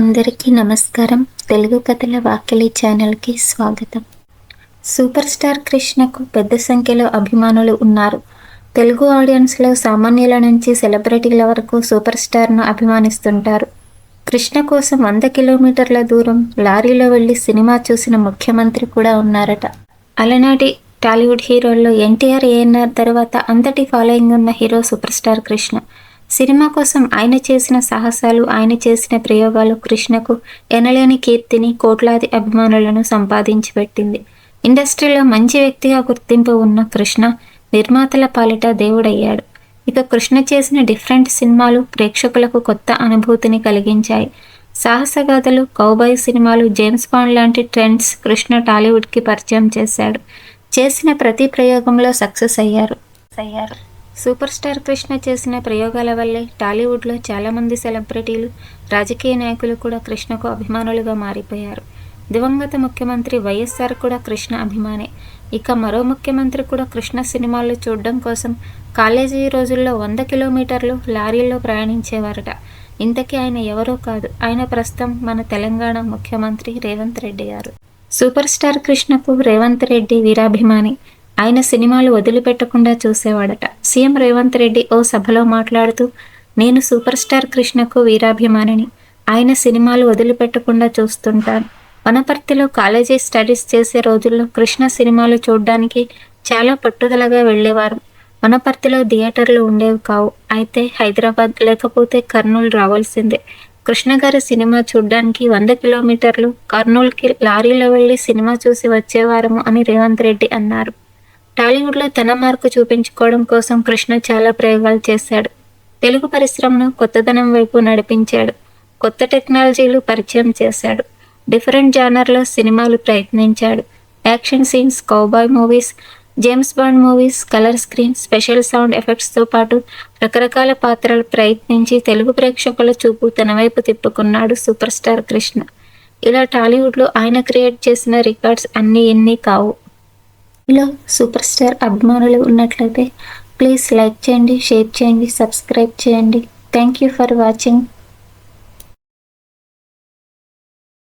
అందరికీ నమస్కారం. తెలుగు కథల వాక్యలి ఛానల్కి స్వాగతం. సూపర్ స్టార్ కృష్ణకు పెద్ద సంఖ్యలో అభిమానులు ఉన్నారు. తెలుగు ఆడియన్స్లో సామాన్యుల నుంచి సెలబ్రిటీల వరకు సూపర్ స్టార్ను అభిమానిస్తుంటారు. కృష్ణ కోసం 100 కిలోమీటర్ల దూరం లారీలో వెళ్లి సినిమా చూసిన ముఖ్యమంత్రి కూడా ఉన్నారట. అలనాటి టాలీవుడ్ హీరోల్లో ఎన్టీఆర్, ఏఎన్ఆర్ తర్వాత అంతటి ఫాలోయింగ్ ఉన్న hero super star Krishna. Cinema కోసం ఆయన చేసిన సాహసాలు, ఆయన చేసిన ప్రయోగాలు కృష్ణకు ఎనలేని కీర్తిని, కోట్లాది అభిమానులను సంపాదించి పెట్టింది. ఇండస్ట్రీలో మంచి వ్యక్తిగా గుర్తింపు ఉన్న కృష్ణ నిర్మాతల పాలిట దేవుడయ్యాడు. ఇక కృష్ణ చేసిన డిఫరెంట్ సినిమాలు ప్రేక్షకులకు కొత్త అనుభూతిని కలిగించాయి. సాహసగాథలు, కౌబాయ్ సినిమాలు, జేమ్స్ బాండ్ లాంటి ట్రెండ్స్ కృష్ణ టాలీవుడ్కి పరిచయం చేశాడు. చేసిన ప్రతి ప్రయోగంలో సక్సెస్ అయ్యారు. సూపర్ స్టార్ కృష్ణ చేసిన ప్రయోగాల వల్లే టాలీవుడ్లో చాలామంది సెలబ్రిటీలు, రాజకీయ నాయకులు కూడా కృష్ణకు అభిమానులుగా మారిపోయారు. దివంగత ముఖ్యమంత్రి వైఎస్ఆర్ కూడా కృష్ణ అభిమానే. ఇక మరో ముఖ్యమంత్రి కూడా కృష్ణ సినిమాలు చూడడం కోసం కాలేజీ రోజుల్లో 100 కిలోమీటర్లు లారీల్లో ప్రయాణించేవారట. ఇంతకీ ఆయన ఎవరో కాదు, ఆయన ప్రస్తుతం మన తెలంగాణ ముఖ్యమంత్రి రేవంత్ రెడ్డి గారు. సూపర్ స్టార్ కృష్ణకు రేవంత్ రెడ్డి వీరాభిమాని. ఆయన సినిమాలు వదిలిపెట్టకుండా చూసేవాడట. సీఎం రేవంత్ రెడ్డి ఓ సభలో మాట్లాడుతూ, నేను సూపర్ స్టార్ కృష్ణకు వీరాభిమానిని. ఆయన సినిమాలు వదిలిపెట్టకుండా చూస్తుంటాను. వనపర్తిలో కాలేజీ స్టడీస్ చేసే రోజుల్లో కృష్ణ సినిమాలు చూడ్డానికి చాలా పట్టుదలగా వెళ్ళేవారు. వనపర్తిలో థియేటర్లు ఉండేవి కావు. అయితే హైదరాబాద్ లేకపోతే కర్నూలు రావాల్సిందే. కృష్ణ గారి సినిమా చూడ్డానికి 100 కిలోమీటర్లు కర్నూలుకి లారీలో వెళ్లి సినిమా చూసి వచ్చేవారము అని రేవంత్ రెడ్డి అన్నారు. టాలీవుడ్లో తన మార్కు చూపించుకోవడం కోసం కృష్ణ చాలా ప్రయోగాలు చేశాడు. తెలుగు పరిశ్రమను కొత్తదనం వైపు నడిపించాడు. కొత్త టెక్నాలజీలు పరిచయం చేశాడు. డిఫరెంట్ జానర్లో సినిమాలు ప్రయత్నించాడు. Action scenes, cowboy movies, James Bond movies, colour screen, special sound ఎఫెక్ట్స్తో పాటు రకరకాల పాత్రలు ప్రయత్నించి తెలుగు ప్రేక్షకుల చూపు తన వైపు తిప్పుకున్నాడు సూపర్ స్టార్ కృష్ణ. ఇలా టాలీవుడ్లో ఆయన క్రియేట్ చేసిన రికార్డ్స్ అన్నీ ఎన్ని కావు. ఇలా సూపర్ స్టార్ అభిమానులు ఉన్నట్లయితే ప్లీజ్ లైక్ చేయండి, షేర్ చేయండి, సబ్స్క్రైబ్ చేయండి. Thank you for watching.